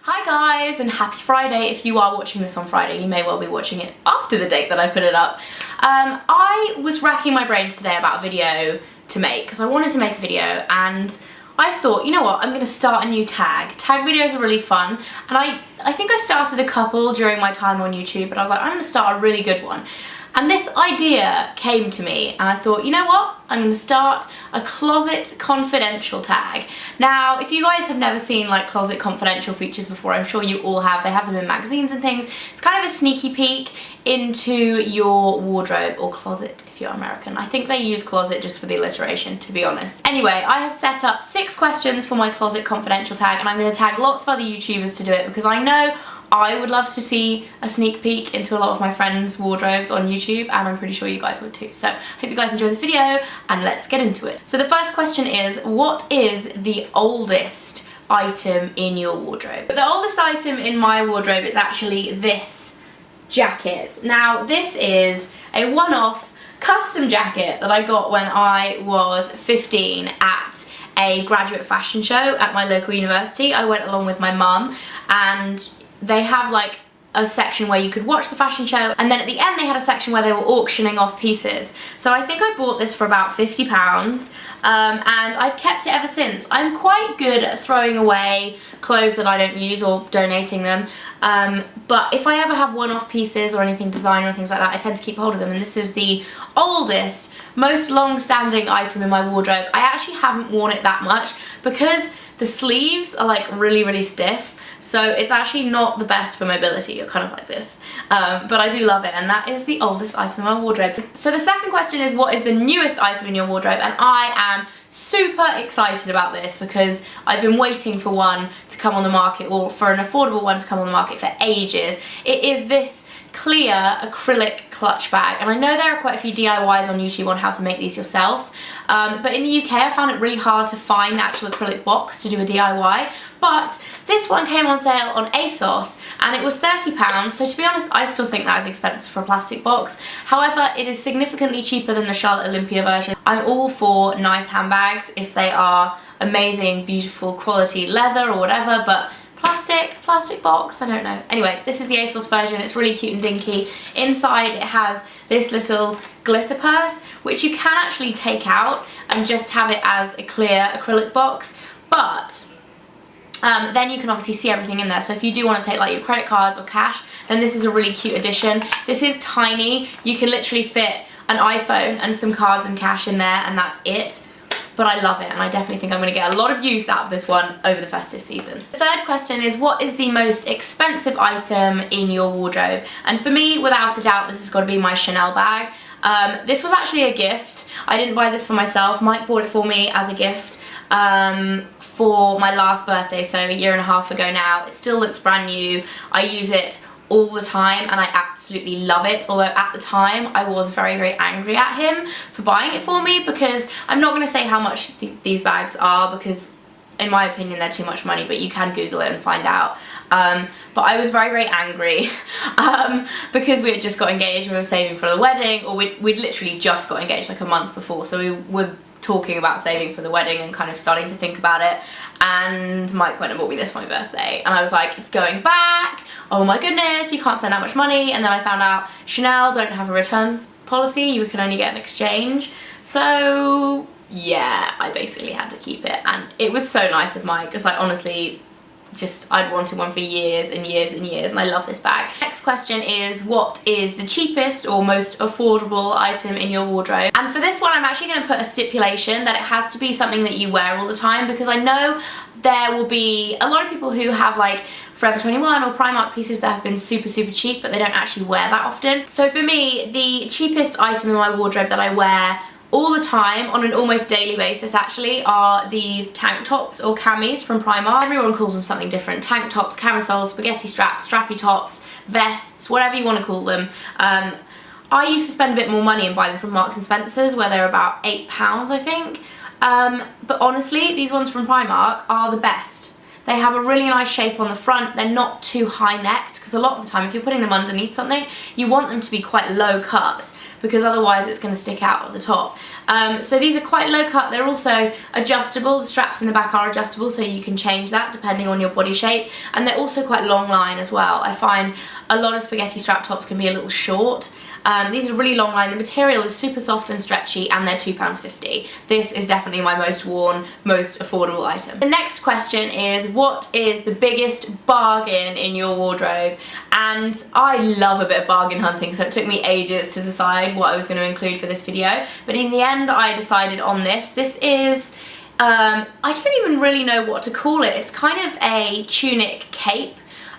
Hi guys, and happy Friday. If you are watching this on Friday, you may well be watching it after the date that I put it up. I was racking my brains today about a video to make because I wanted to make a video, and I thought, you know what, I'm going to start a new tag. Tag videos are really fun, and I think I've started a couple during my time on YouTube, but I was like, I'm going to start a really good one. And this idea came to me, and I thought, you know what, I'm going to start a Closet Confidential tag. Now, if you guys have never seen like Closet Confidential features before, I'm sure you all have. They have them in magazines and things. It's kind of a sneaky peek into your wardrobe, or closet if you're American. I think they use closet just for the alliteration, to be honest. Anyway, I have set up 6 questions for my Closet Confidential tag, and I'm going to tag lots of other YouTubers to do it because I know I would love to see a sneak peek into a lot of my friends' wardrobes on YouTube, and I'm pretty sure you guys would too. So I hope you guys enjoy this video, and let's get into it. So the first question is, what is the oldest item in your wardrobe? The oldest item in my wardrobe is actually this jacket. Now, this is a one-off custom jacket that I got when I was 15 at a graduate fashion show at my local university. I went along with my mum, and they have like a section where you could watch the fashion show, and then at the end they had a section where they were auctioning off pieces. So I think I bought this for about £50, and I've kept it ever since. I'm quite good at throwing away clothes that I don't use or donating them, but if I ever have one-off pieces or anything designer or things like that, I tend to keep hold of them, and this is the oldest, most long-standing item in my wardrobe. I actually haven't worn it that much because the sleeves are like really stiff. So it's actually not the best for mobility. You're kind of like this, but I do love it, and that is the oldest item in my wardrobe. So the second question is, what is the newest item in your wardrobe? And I am super excited about this because I've been waiting for one to come on the market, or for an affordable one to come on the market, for ages. It is this clear acrylic clutch bag, and I know there are quite a few DIYs on YouTube on how to make these yourself, but in the UK I found it really hard to find the actual acrylic box to do a DIY, but this one came on sale on ASOS and it was £30, so to be honest I still think that is expensive for a plastic box. However, it is significantly cheaper than the Charlotte Olympia version. I'm all for nice handbags if they are amazing, beautiful quality leather or whatever, but plastic box, I don't know. Anyway, this is the ASOS version. It's really cute and dinky. Inside it has this little glitter purse, which you can actually take out and just have it as a clear acrylic box, but then you can obviously see everything in there. So if you do want to take like your credit cards or cash, then this is a really cute addition. This is tiny. You can literally fit an iPhone and some cards and cash in there, and that's it. But I love it, and I definitely think I'm going to get a lot of use out of this one over the festive season. The third question is, what is the most expensive item in your wardrobe? And for me, without a doubt, this has got to be my Chanel bag. This was actually a gift. I didn't buy this for myself. Mike bought it for me as a gift for my last birthday, so a year and a half ago now. It still looks brand new. I use it all the time and I absolutely love it, although at the time I was very angry at him for buying it for me, because I'm not going to say how much these bags are because in my opinion they're too much money, but you can Google it and find out. But I was very angry because we had just got engaged and we were saving for the wedding, or we'd literally just got engaged like a month before, so we were talking about saving for the wedding and kind of starting to think about it, and Mike went and bought me this for my birthday, and I was like, it's going back, oh my goodness, you can't spend that much money. And then I found out Chanel don't have a returns policy, you can only get an exchange, so yeah, I basically had to keep it, and it was so nice of Mike because I honestly I'd wanted one for years and years, and I love this bag. Next question is, what is the cheapest or most affordable item in your wardrobe? And for this one I'm actually going to put a stipulation that it has to be something that you wear all the time, because I know there will be a lot of people who have like Forever 21 or Primark pieces that have been super cheap, but they don't actually wear that often. So for me, the cheapest item in my wardrobe that I wear all the time, on an almost daily basis actually, are these tank tops or camis from Primark. Everyone calls them something different. Tank tops, camisoles, spaghetti straps, strappy tops, vests, whatever you want to call them. I used to spend a bit more money and buy them from Marks and Spencer's, where they're about £8 I think. But honestly, these ones from Primark are the best. They have a really nice shape on the front. They're not too high necked, because a lot of the time if you're putting them underneath something, you want them to be quite low cut. because otherwise it's going to stick out at the top. So these are quite low cut. They're also adjustable. The straps in the back are adjustable, so you can change that depending on your body shape, and they're also quite long line as well. I find a lot of spaghetti strap tops can be a little short. These are really long line. The material is super soft and stretchy, and they're £2.50. This is definitely my most worn, most affordable item. The next question is, what is the biggest bargain in your wardrobe? And I love a bit of bargain hunting, so it took me ages to decide what I was going to include for this video, but in the end I decided on this. This is, I don't even really know what to call it. It's kind of a tunic cape.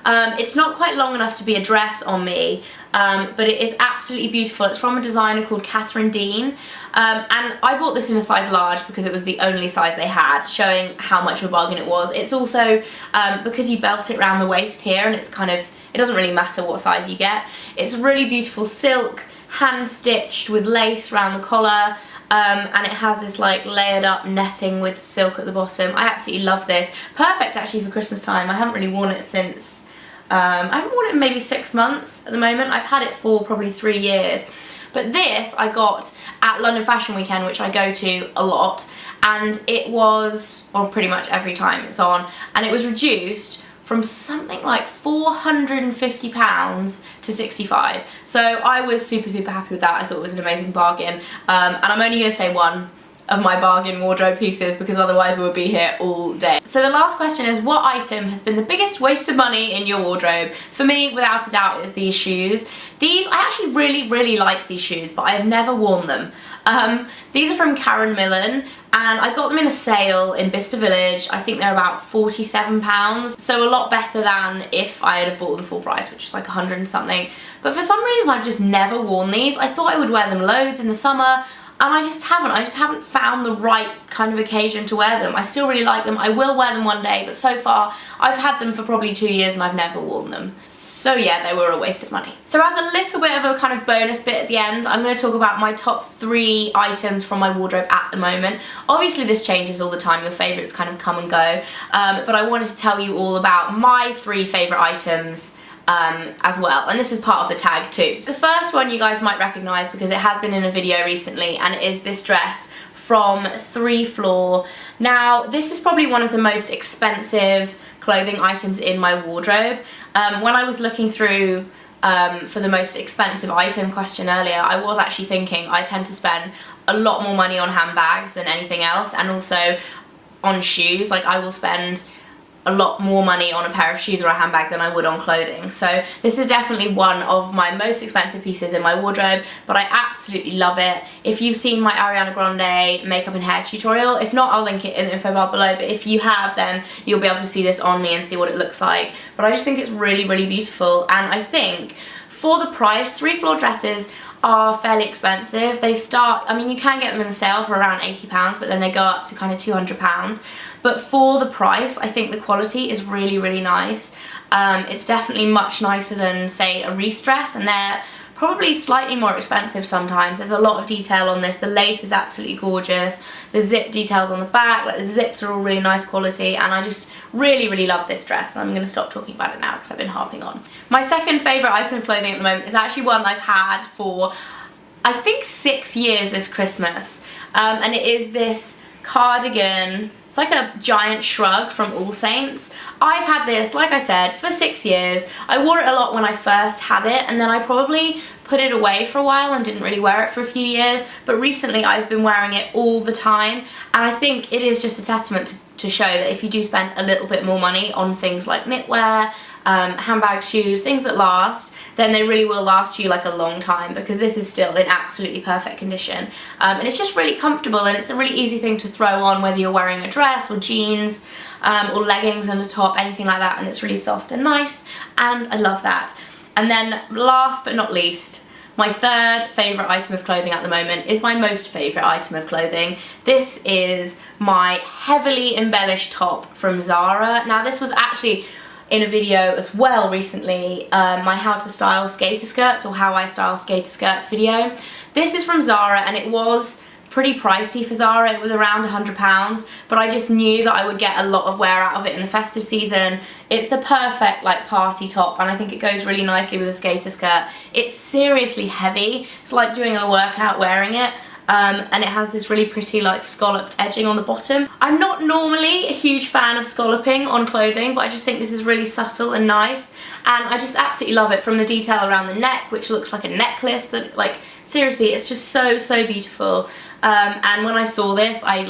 It's not quite long enough to be a dress on me, but it is absolutely beautiful. It's from a designer called Catherine Dean, and I bought this in a size large because it was the only size they had, showing how much of a bargain it was. It's also, because you belt it around the waist here, and it's kind of, it doesn't really matter what size you get. It's really beautiful silk, hand stitched with lace around the collar. And it has this like layered up netting with silk at the bottom. I absolutely love this. Perfect actually for Christmas time. I haven't really worn it since, I haven't worn it in maybe 6 months at the moment. I've had it for probably 3 years. But this I got at London Fashion Weekend, which I go to a lot, and it was, or pretty much every time it's on, and it was reduced from something like £450 to 65. So I was super happy with that. I thought it was an amazing bargain, and I'm only going to say one of my bargain wardrobe pieces because otherwise we'll be here all day. So the last question is, what item has been the biggest waste of money in your wardrobe? For me, without a doubt, is these shoes. These, I actually really like these shoes, but I have never worn them. These are from Karen Millen, and I got them in a sale in Bicester Village. I think they're about £47, so a lot better than if I had bought them full price, which is like 100 and something. But for some reason I've just never worn these. I thought I would wear them loads in the summer, and I just haven't found the right kind of occasion to wear them. I still really like them. I will wear them one day, but so far I've had them for probably 2 years and I've never worn them. So yeah, they were a waste of money. So as a little bit of a kind of bonus bit at the end, I'm going to talk about my top 3 items from my wardrobe at the moment. Obviously this changes all the time, your favourites kind of come and go, but I wanted to tell you all about my 3 favourite items as well, and this is part of the tag too. The first one you guys might recognise because it has been in a video recently, and it is this dress from 3 Floor. Now this is probably one of the most expensive clothing items in my wardrobe. When I was looking through for the most expensive item question earlier, I was actually thinking I tend to spend a lot more money on handbags than anything else, and also on shoes. Like I will spend a lot more money on a pair of shoes or a handbag than I would on clothing. So this is definitely one of my most expensive pieces in my wardrobe, but I absolutely love it. If you've seen my Ariana Grande makeup and hair tutorial, if not, I'll link it in the info bar below, but if you have, then you'll be able to see this on me and see what it looks like. But I just think it's really beautiful, and I think for the price, 3 Floor dresses are fairly expensive. They start, I mean, you can get them in the sale for around £80, but then they go up to kind of £200. But for the price, I think the quality is really nice. It's definitely much nicer than, say, a Reiss dress, and they're probably slightly more expensive sometimes. There's a lot of detail on this. The lace is absolutely gorgeous. The zip details on the back, like the zips are all really nice quality, and I just really love this dress, and I'm going to stop talking about it now because I've been harping on. My second favourite item of clothing at the moment is actually one I've had for, I think, 6 years this Christmas, and it is this cardigan. It's like a giant shrug from All Saints. I've had this, like I said, for 6 years. I wore it a lot when I first had it, and then I probably put it away for a while and didn't really wear it for a few years, but recently I've been wearing it all the time, and I think it is just a testament to show that if you do spend a little bit more money on things like knitwear, handbags, shoes, things that last, then they really will last you like a long time, because this is still in absolutely perfect condition, and it's just really comfortable, and it's a really easy thing to throw on whether you're wearing a dress or jeans or leggings and a top, anything like that, and it's really soft and nice, and I love that. And then last but not least, my third favourite item of clothing at the moment is my most favourite item of clothing. This is my heavily embellished top from Zara. Now this was actually in a video as well recently, my how to style skater skirts, or how I style skater skirts video. This is from Zara, and it was pretty pricey for Zara. It was around £100, but I just knew that I would get a lot of wear out of it in the festive season. It's the perfect like party top, and I think it goes really nicely with a skater skirt. It's seriously heavy. It's like doing a workout wearing it. And it has this really pretty like scalloped edging on the bottom. I'm not normally a huge fan of scalloping on clothing, but I just think this is really subtle and nice, and I just absolutely love it, from the detail around the neck, which looks like a necklace, that like seriously it's just so beautiful. And when I saw this, I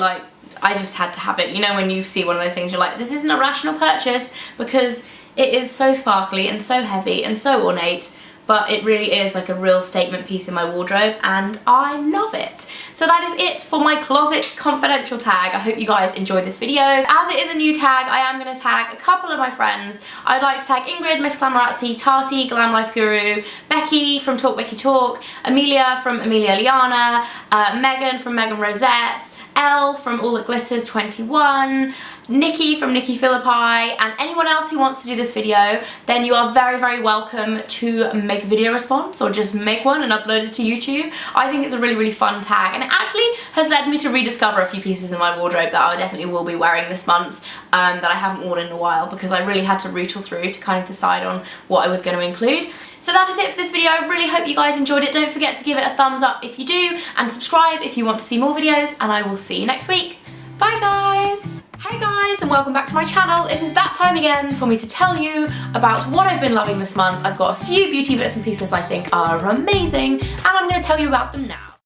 just had to have it. You know, when you see one of those things, you're like, this isn't a rational purchase, because it is so sparkly and so heavy and so ornate, but it really is like a real statement piece in my wardrobe, and I love it. So that is it for my closet confidential tag. I hope you guys enjoyed this video. As it is a new tag, I am going to tag a couple of my friends. I'd like to tag Ingrid, Miss Glamorazzi, Tati, Glam Life Guru, Becky from Talk Becky Talk, Amelia from Amelia Liana, Megan from Megan Rosette, Elle from All That Glitters 21, Nikki from Nikki Philippi, and anyone else who wants to do this video, then you are very welcome to make a video response or just make one and upload it to YouTube. I think it's a really fun tag, and it actually has led me to rediscover a few pieces in my wardrobe that I definitely will be wearing this month, that I haven't worn in a while, because I really had to rootle through to kind of decide on what I was going to include. So that is it for this video. I really hope you guys enjoyed it. Don't forget to give it a thumbs up if you do, and subscribe if you want to see more videos, and I will see you next week. Bye guys! Hey guys, and welcome back to my channel. It is that time again for me to tell you about what I've been loving this month. I've got a few beauty bits and pieces I think are amazing, and I'm going to tell you about them now.